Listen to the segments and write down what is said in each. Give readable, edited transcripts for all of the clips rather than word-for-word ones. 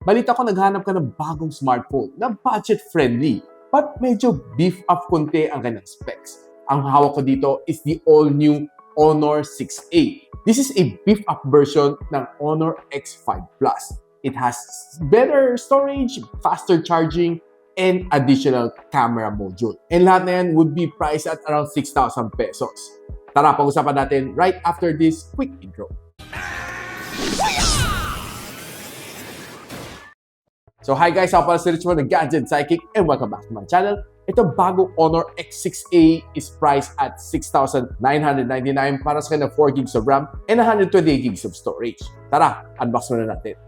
Balita ko naghanap ka ng bagong smartphone na budget-friendly but medyo beef up konti ang kanyang specs. Ang hawak ko dito is the all-new Honor 6a. This is a beef up version ng Honor X5 Plus. It has better storage, faster charging, and additional camera module. And lahat na yan would be priced at around 6,000 pesos. Tara, pag-usapan natin right after this quick intro. So hi guys, ako pala si Rich mo ng Gadget Sidekick and welcome back to my channel. Ito bagong Honor X6a is priced at 6,999 para sa kanya 4 gigs of RAM and 128 gigs of storage. Tara, unbox muna natin.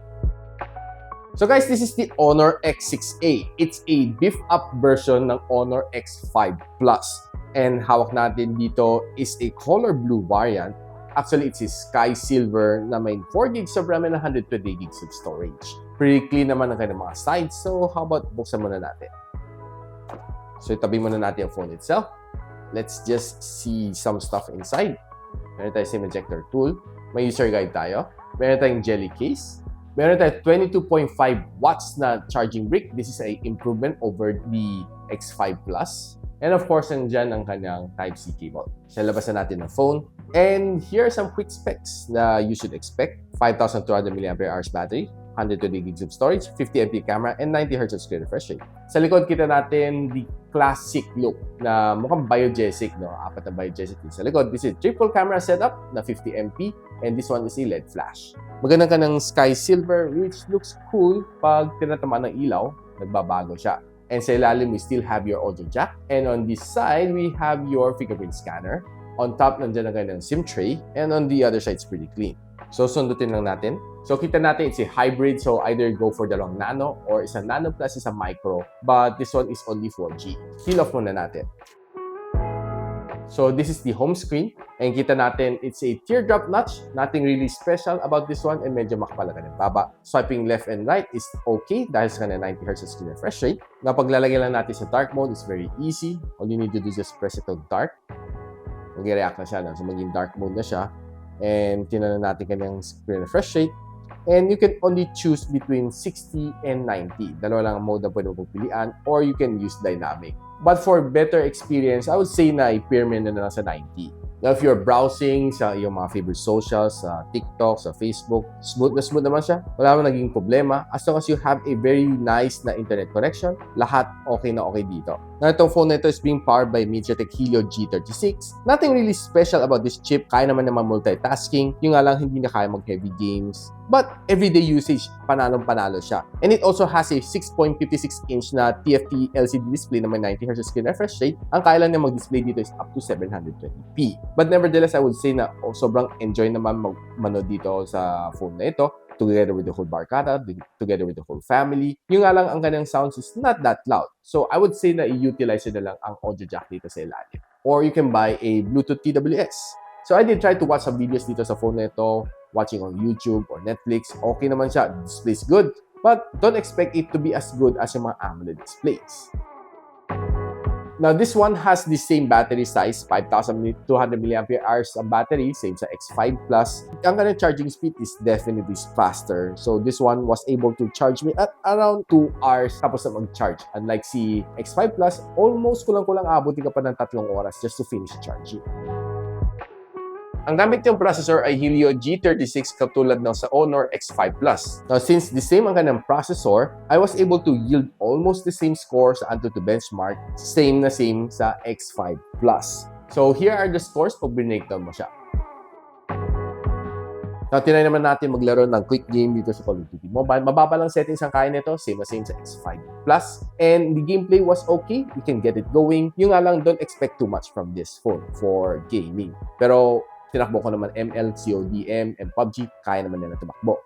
So guys, this is the Honor X6a. It's a beef-up version ng Honor X5 Plus. And hawak natin dito is a color blue variant. Actually, it's a sky silver na may 4 gigs of RAM and 128 gigs of storage. Pretty clean naman ang kanyang mga sides. So, how about buksan muna natin? So, itabi muna natin ang phone itself. Let's just see some stuff inside. Meron tayong SIM ejector tool. May user guide tayo. Meron tayong jelly case. Meron tayong 22.5 watts na charging brick. This is an improvement over the X5 Plus. And of course, nandyan ang kanyang Type-C cable. So, labasan natin ang phone. And here are some quick specs na you should expect. 5,200 mAh battery, 120 gigs of storage, 50MP camera, and 90Hz screen refresh rate. Sa likod, kita natin the classic look na mukhang biogesic, no? Apat na biogesic din sa likod. This is triple camera setup na 50MP, and this one is a LED flash. Maganda ka ng sky silver, which looks cool pag tinatamaan ng ilaw, nagbabago siya. And sa ilalim, we still have your audio jack. And on this side, we have your fingerprint scanner. On top, nandiyan ang kanyang SIM tray. And on the other side, it's pretty clean. So, sundutin lang natin. So, kita natin, it's a hybrid. So, either go for the long nano or isa nano plus isa micro. But this one is only 4G. Peel off muna natin. So, this is the home screen. And kita natin, it's a teardrop notch. Nothing really special about this one. And medyo makapalaga ng baba. Swiping left and right is okay dahil sa kanya 90Hz screen refresh rate. Na paglalagay lang natin sa dark mode is very easy. All you need to do is just press it on dark. Mag-react na siya. No? So, maging dark mode na siya. And tinan na natin kanyang screen refresh rate. And you can only choose between 60 and 90. Dalawa lang ang mode na pwede mo pilian. Or you can use dynamic. But for better experience, I would say na i-pairman na lang sa 90. Now, if you're browsing sa iyong mga favorite socials, sa TikTok, sa Facebook, smooth naman siya. Wala naman naging problema. As long as you have a very nice na internet connection, lahat okay na okay dito. Now, itong phone na ito is being powered by MediaTek Helio G36. Nothing really special about this chip. Kaya naman multitasking. Yung nga lang, hindi na kaya mag-heavy games. But everyday usage, panalong-panalo siya. And it also has a 6.56-inch na TFT LCD display na may 90Hz screen refresh rate. Ang kaya lang niya mag-display dito is up to 720p. But nevertheless, I would say na sobrang enjoy naman manood dito sa phone na ito. Together with the whole barkada, together with the whole family. Yung nga lang, ang kanyang sounds is not that loud. So, I would say na i-utilize na lang ang audio jack dito sa ilalim. Or you can buy a Bluetooth TWS. So, I did try to watch some videos dito sa phone na ito, watching on YouTube or Netflix. Okay naman siya. The display is good. But don't expect it to be as good as yung mga AMOLED displays. Now, this one has the same battery size, 5,200 mAh ang battery, same sa X5 Plus. Ang kanyang charging speed is definitely faster. So, this one was able to charge me at around 2 hours tapos na mag-charge. Unlike si X5 Plus, almost kulang-kulang abutin ka pa ng 3 oras just to finish charging. Ang gamit niyong processor ay Helio G36 katulad ng sa Honor X5 Plus. Now, since the same ang kanyang processor, I was able to yield almost the same score sa AnTuTu benchmark, same sa X5 Plus. So, here are the scores pag binreakdown mo siya. Now, tinry naman natin maglaro ng quick game dito sa Call of Duty Mobile. Mababa lang settings ang kaya nito, same sa X5 Plus. And the gameplay was okay. You can get it going. Yung nga lang, don't expect too much from this phone for gaming. Pero, tinakbo ko naman ML, CODM, and PUBG. Kaya naman nila tumakbo.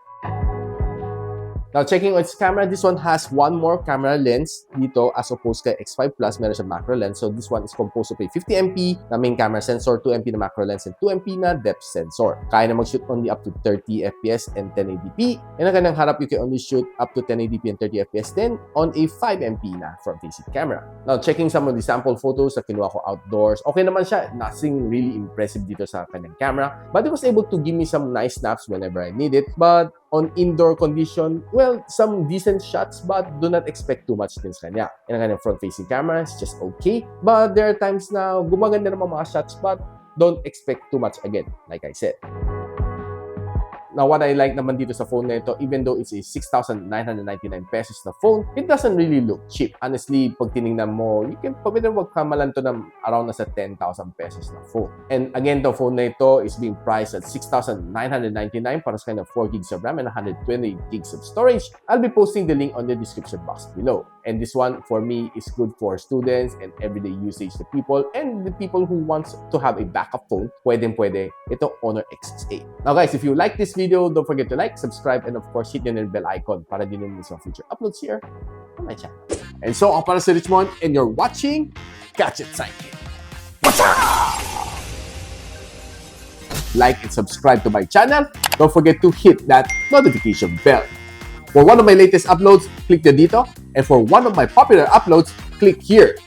Now, checking on its camera, this one has one more camera lens dito as opposed kay X5 Plus. Meron siyang macro lens. So, this one is composed of a 50MP na main camera sensor, 2MP na macro lens, and 2MP na depth sensor. Kaya na mag-shoot only up to 30 FPS and 1080p. And ang kanyang harap, you can only shoot up to 1080p and 30 FPS then on a 5MP na front-facing camera. Now, checking some of the sample photos na kinuha ko outdoors, okay naman siya. Nothing really impressive dito sa kanyang camera. But it was able to give me some nice snaps whenever I need it. But on indoor condition, well, some decent shots, but do not expect too much din sa kanya. And ang kanyang front-facing camera is just okay. But there are times na gumaganda naman mga shots, but don't expect too much again, like I said. Now, what I like naman dito sa phone na ito, even though it's a 6,999 pesos na phone, it doesn't really look cheap. Honestly, pag tinignan mo, you can pwede magkamalan to ng around nasa 10,000 pesos na phone. And again, the phone na ito is being priced at 6,999 para sa kanya 4 gigs of RAM and 120 gigs of storage. I'll be posting the link on the description box below. And this one, for me, is good for students and everyday usage to people and the people who wants to have a backup phone. Pwede ito Honor X6a. Now guys, if you like this video, don't forget to like, subscribe, and of course, hit the bell icon para din miss mga future uploads here on my channel. And so, ako para si Richmond, and you're watching Gadget Sidekick. What's up? Like and subscribe to my channel. Don't forget to hit that notification bell. For one of my latest uploads, click the dito. And for one of my popular uploads, click here.